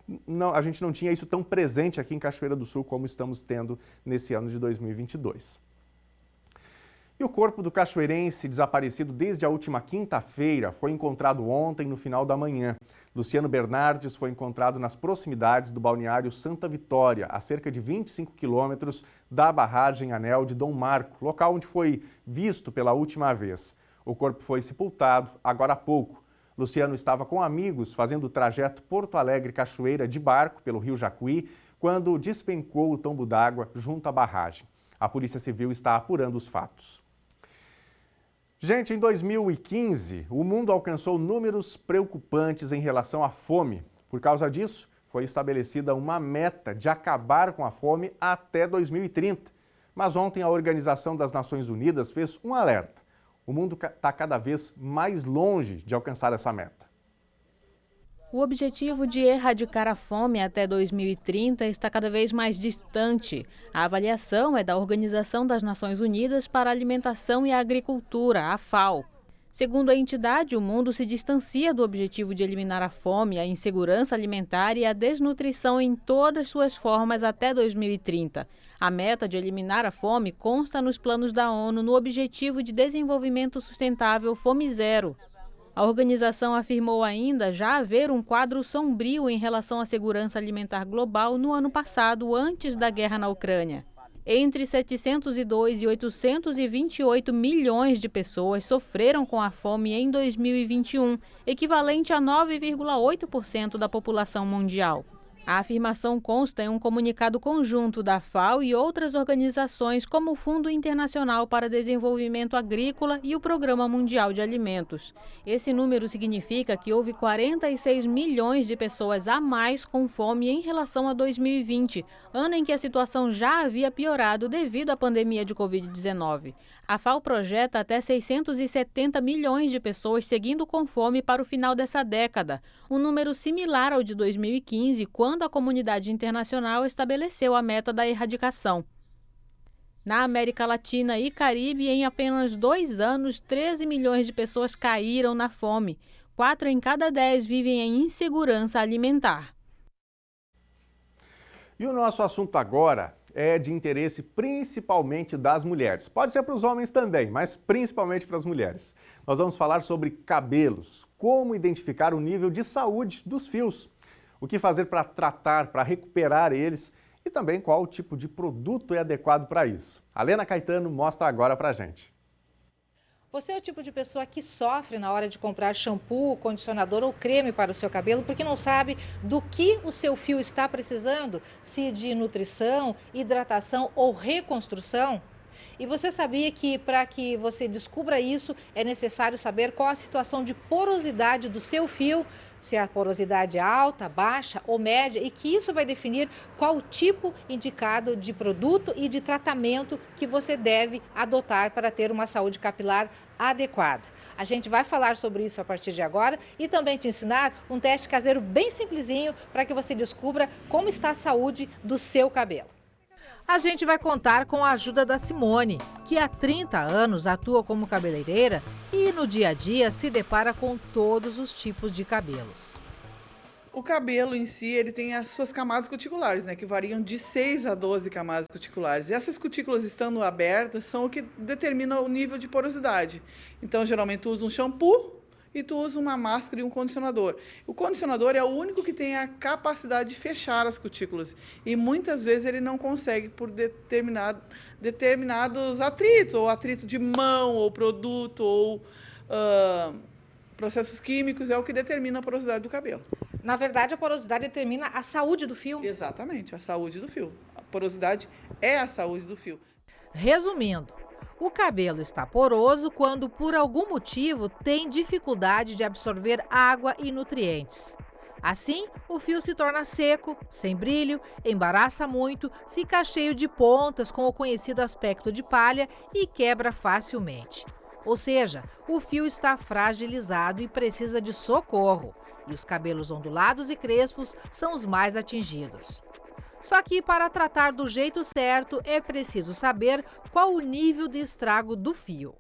a gente não tinha isso tão presente aqui em Cachoeira do Sul como estamos tendo nesse ano de 2022. E o corpo do cachoeirense desaparecido desde a última quinta-feira foi encontrado ontem no final da manhã. Luciano Bernardes foi encontrado nas proximidades do balneário Santa Vitória, a cerca de 25 quilômetros da barragem Anel de Dom Marco, local onde foi visto pela última vez. O corpo foi sepultado agora há pouco. Luciano estava com amigos fazendo o trajeto Porto Alegre-Cachoeira de barco pelo rio Jacuí, quando despencou o tombo d'água junto à barragem. A Polícia Civil está apurando os fatos. Gente, em 2015, o mundo alcançou números preocupantes em relação à fome. Por causa disso, foi estabelecida uma meta de acabar com a fome até 2030. Mas ontem a Organização das Nações Unidas fez um alerta. O mundo está cada vez mais longe de alcançar essa meta. O objetivo de erradicar a fome até 2030 está cada vez mais distante. A avaliação é da Organização das Nações Unidas para a Alimentação e a Agricultura, a FAO. Segundo a entidade, o mundo se distancia do objetivo de eliminar a fome, a insegurança alimentar e a desnutrição em todas suas formas até 2030. A meta de eliminar a fome consta nos planos da ONU no Objetivo de Desenvolvimento Sustentável Fome Zero. A organização afirmou ainda já haver um quadro sombrio em relação à segurança alimentar global no ano passado, antes da guerra na Ucrânia. Entre 702 e 828 milhões de pessoas sofreram com a fome em 2021, equivalente a 9,8% da população mundial. A afirmação consta em um comunicado conjunto da FAO e outras organizações como o Fundo Internacional para Desenvolvimento Agrícola e o Programa Mundial de Alimentos. Esse número significa que houve 46 milhões de pessoas a mais com fome em relação a 2020, ano em que a situação já havia piorado devido à pandemia de Covid-19. A FAO projeta até 670 milhões de pessoas seguindo com fome para o final dessa década, um número similar ao de 2015, quando a comunidade internacional estabeleceu a meta da erradicação. Na América Latina e Caribe, em apenas 2 anos, 13 milhões de pessoas caíram na fome. 4 em cada 10 vivem em insegurança alimentar. E o nosso assunto agora é de interesse principalmente das mulheres. Pode ser para os homens também, mas principalmente para as mulheres. Nós vamos falar sobre cabelos, como identificar o nível de saúde dos fios, o que fazer para tratar, para recuperar eles e também qual tipo de produto é adequado para isso. A Lena Caetano mostra agora para a gente. Você é o tipo de pessoa que sofre na hora de comprar shampoo, condicionador ou creme para o seu cabelo porque não sabe do que o seu fio está precisando, se de nutrição, hidratação ou reconstrução? E você sabia que para que você descubra isso é necessário saber qual a situação de porosidade do seu fio, se a porosidade é alta, baixa ou média, e que isso vai definir qual o tipo indicado de produto e de tratamento que você deve adotar para ter uma saúde capilar adequada. A gente vai falar sobre isso a partir de agora e também te ensinar um teste caseiro bem simplesinho para que você descubra como está a saúde do seu cabelo. A gente vai contar com a ajuda da Simone, que há 30 anos atua como cabeleireira e no dia a dia se depara com todos os tipos de cabelos. O cabelo em si, ele tem as suas camadas cuticulares, né, que variam de 6 a 12 camadas cuticulares. E essas cutículas estando abertas são o que determina o nível de porosidade. Então, geralmente, tu usa um shampoo e tu usa uma máscara e um condicionador. O condicionador é o único que tem a capacidade de fechar as cutículas. E muitas vezes ele não consegue por determinados atritos, ou atrito de mão, ou produto, ou processos químicos, é o que determina a porosidade do cabelo. Na verdade, a porosidade determina a saúde do fio. Exatamente, a saúde do fio. A porosidade é a saúde do fio. Resumindo, o cabelo está poroso quando, por algum motivo, tem dificuldade de absorver água e nutrientes. Assim, o fio se torna seco, sem brilho, embaraça muito, fica cheio de pontas com o conhecido aspecto de palha e quebra facilmente. Ou seja, o fio está fragilizado e precisa de socorro. E os cabelos ondulados e crespos são os mais atingidos. Só que para tratar do jeito certo é preciso saber qual o nível de estrago do fio.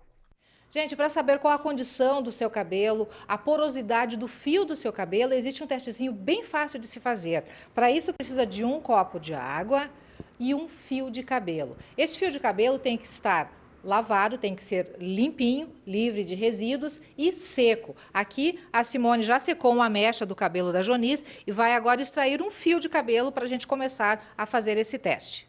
Gente, para saber qual a condição do seu cabelo, a porosidade do fio do seu cabelo, existe um testezinho bem fácil de se fazer. Para isso precisa de um copo de água e um fio de cabelo. Esse fio de cabelo tem que estar lavado, tem que ser limpinho, livre de resíduos e seco. Aqui a Simone já secou uma mecha do cabelo da Jonis e vai agora extrair um fio de cabelo para a gente começar a fazer esse teste.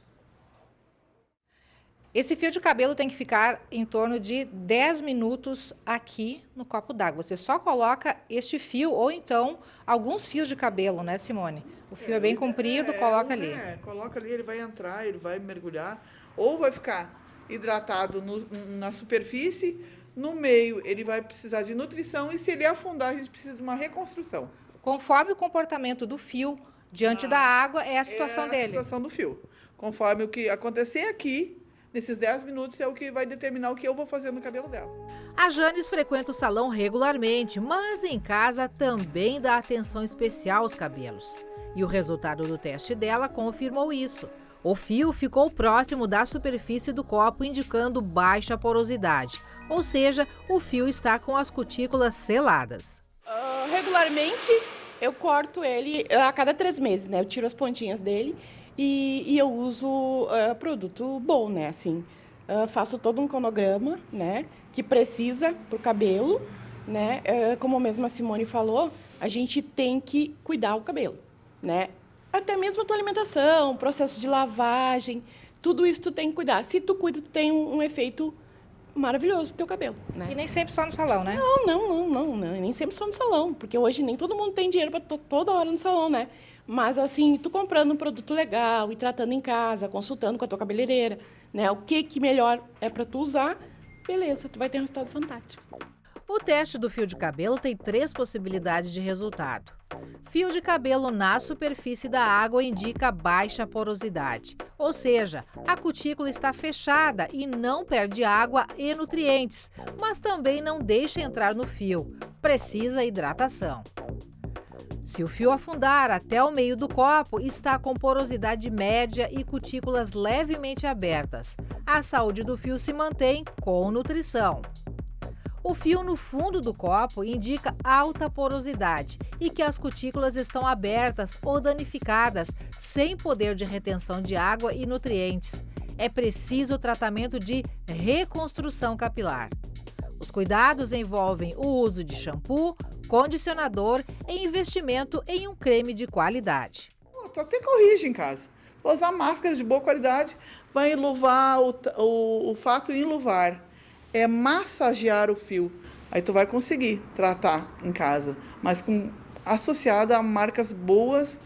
Esse fio de cabelo tem que ficar em torno de 10 minutos aqui no copo d'água. Você só coloca este fio ou então alguns fios de cabelo, né, Simone? O fio é bem comprido, coloca ali. Coloca ali, ele vai entrar, ele vai mergulhar ou vai ficar hidratado na superfície, no meio ele vai precisar de nutrição e se ele afundar a gente precisa de uma reconstrução. Conforme o comportamento do fio diante da água é a situação dele. É a situação do fio. Conforme o que acontecer aqui, nesses 10 minutos é o que vai determinar o que eu vou fazer no cabelo dela. A Janis frequenta o salão regularmente, mas em casa também dá atenção especial aos cabelos. E o resultado do teste dela confirmou isso. O fio ficou próximo da superfície do copo, indicando baixa porosidade. Ou seja, o fio está com as cutículas seladas. Regularmente, eu corto ele a cada 3 meses, né? Eu tiro as pontinhas dele e eu uso produto bom, né? Assim, faço todo um cronograma, né? Que precisa para o cabelo, né? Como mesmo a Simone falou, a gente tem que cuidar o cabelo, né? Até mesmo a tua alimentação, processo de lavagem, tudo isso tu tem que cuidar. Se tu cuida, tu tem um efeito maravilhoso no teu cabelo, né? E nem sempre só no salão, né? Não, nem sempre só no salão, porque hoje nem todo mundo tem dinheiro para toda hora no salão, né? Mas assim, tu comprando um produto legal e tratando em casa, consultando com a tua cabeleireira, né? O que melhor é para tu usar, beleza, tu vai ter um resultado fantástico. O teste do fio de cabelo tem 3 possibilidades de resultado. Fio de cabelo na superfície da água indica baixa porosidade, ou seja, a cutícula está fechada e não perde água e nutrientes, mas também não deixa entrar no fio, precisa hidratação. Se o fio afundar até o meio do copo, está com porosidade média e cutículas levemente abertas. A saúde do fio se mantém com nutrição. O fio no fundo do copo indica alta porosidade e que as cutículas estão abertas ou danificadas, sem poder de retenção de água e nutrientes. É preciso o tratamento de reconstrução capilar. Os cuidados envolvem o uso de shampoo, condicionador e investimento em um creme de qualidade. Tu até corrige em casa. vai usar máscaras de boa qualidade, vai enluvar, o fato em enluvar é massagear o fio. Aí tu vai conseguir tratar em casa, mas associada a marcas boas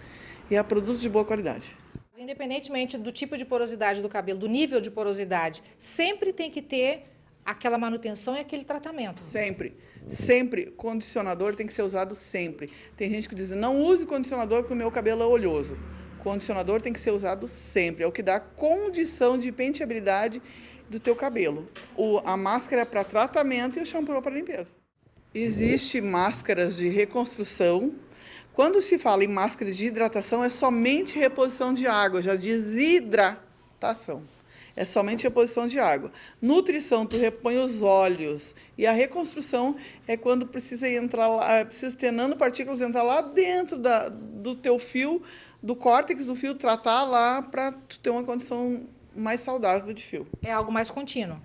e a produtos de boa qualidade. Independentemente do tipo de porosidade do cabelo, do nível de porosidade, sempre tem que ter aquela manutenção e aquele tratamento. Sempre. Sempre. Condicionador tem que ser usado sempre. Tem gente que diz, não use condicionador porque o meu cabelo é oleoso. Condicionador tem que ser usado sempre. É o que dá condição de penteabilidade do teu cabelo. A máscara é para tratamento e o shampoo é para limpeza. Existe máscaras de reconstrução. Quando se fala em máscara de hidratação, é somente reposição de água, já diz hidratação. É somente reposição de água. Nutrição, tu repõe os óleos. E a reconstrução é quando precisa entrar lá, precisa ter nanopartículas entrar lá dentro do teu fio, do córtex do fio, tratar lá para tu ter uma condição mais saudável de fio. É algo mais contínuo?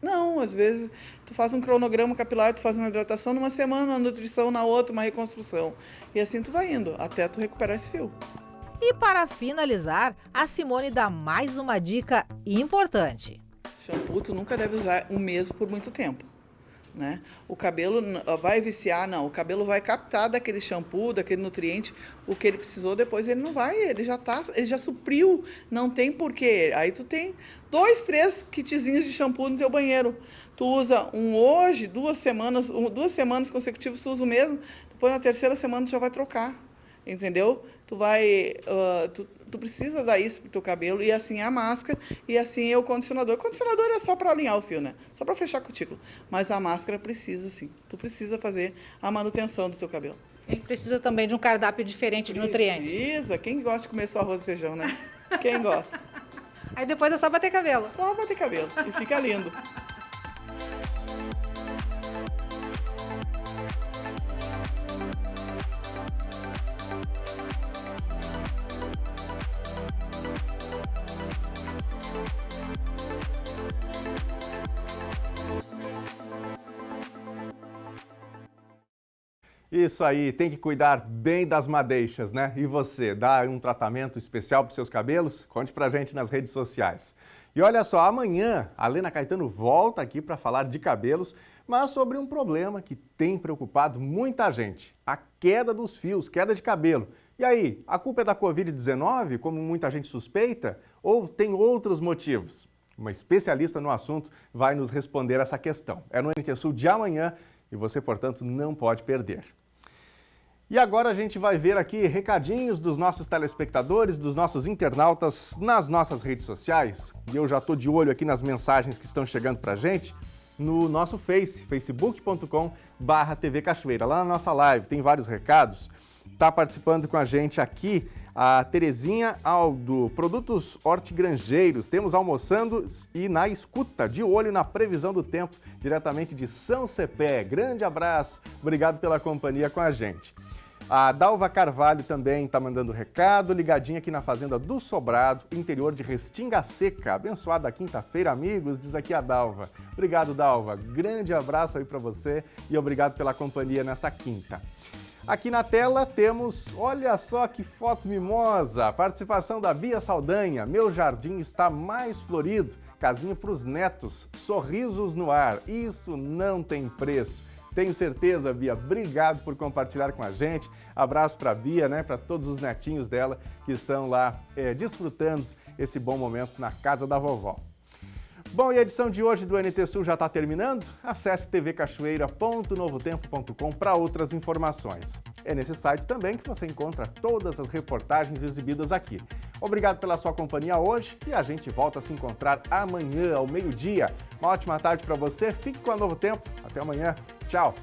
Não, às vezes tu faz um cronograma capilar, tu faz uma hidratação numa semana, uma nutrição na outra, uma reconstrução. E assim tu vai indo, até tu recuperar esse fio. E para finalizar, a Simone dá mais uma dica importante. Shampoo tu nunca deve usar o mesmo por muito tempo, né? O cabelo vai viciar, não. O cabelo vai captar daquele shampoo, daquele nutriente, o que ele precisou, depois ele não vai, ele já supriu, não tem porquê. Aí tu tem 2, 3 kitzinhos de shampoo no teu banheiro. Tu usa um hoje, 2 semanas consecutivas tu usa o mesmo, depois na terceira semana tu já vai trocar. Entendeu? Tu precisa dar isso pro teu cabelo, e assim é a máscara, e assim é o condicionador. O condicionador é só para alinhar o fio, né? Só para fechar a cutícula. Mas a máscara precisa, sim. Tu precisa fazer a manutenção do teu cabelo. Ele precisa também de um cardápio diferente de nutrientes. Precisa. Quem gosta de comer só arroz e feijão, né? Quem gosta? Aí depois é só bater cabelo. Só bater cabelo. E fica lindo. Isso aí, tem que cuidar bem das madeixas, né? E você, dá um tratamento especial para os seus cabelos? Conte pra gente nas redes sociais. E olha só, amanhã a Lena Caetano volta aqui para falar de cabelos, mas sobre um problema que tem preocupado muita gente, a queda dos fios, queda de cabelo. E aí, a culpa é da Covid-19, como muita gente suspeita, ou tem outros motivos? Uma especialista no assunto vai nos responder essa questão. É no NT Sul de amanhã e você, portanto, não pode perder. E agora a gente vai ver aqui recadinhos dos nossos telespectadores, dos nossos internautas nas nossas redes sociais. E eu já estou de olho aqui nas mensagens que estão chegando para a gente no nosso facebook.com/TV Cachoeira. Lá na nossa live tem vários recados. Está participando com a gente aqui a Terezinha Aldo, Produtos Hortigranjeiros. Temos almoçando e na escuta, de olho na previsão do tempo, diretamente de São Cepé. Grande abraço, obrigado pela companhia com a gente. A Dalva Carvalho também está mandando recado, ligadinha aqui na Fazenda do Sobrado, interior de Restinga Seca. Abençoada quinta-feira, amigos, diz aqui a Dalva. Obrigado, Dalva. Grande abraço aí para você e obrigado pela companhia nesta quinta. Aqui na tela temos, olha só que foto mimosa, participação da Bia Saldanha. Meu jardim está mais florido, casinha para os netos, sorrisos no ar, isso não tem preço. Tenho certeza, Bia, obrigado por compartilhar com a gente. Abraço para a Bia, né, para todos os netinhos dela que estão lá desfrutando esse bom momento na casa da vovó. Bom, e a edição de hoje do NT Sul já está terminando? Acesse tvcachoeira.novotempo.com para outras informações. É nesse site também que você encontra todas as reportagens exibidas aqui. Obrigado pela sua companhia hoje e a gente volta a se encontrar amanhã ao meio-dia. Uma ótima tarde para você, fique com a Novo Tempo. Até amanhã. Tchau!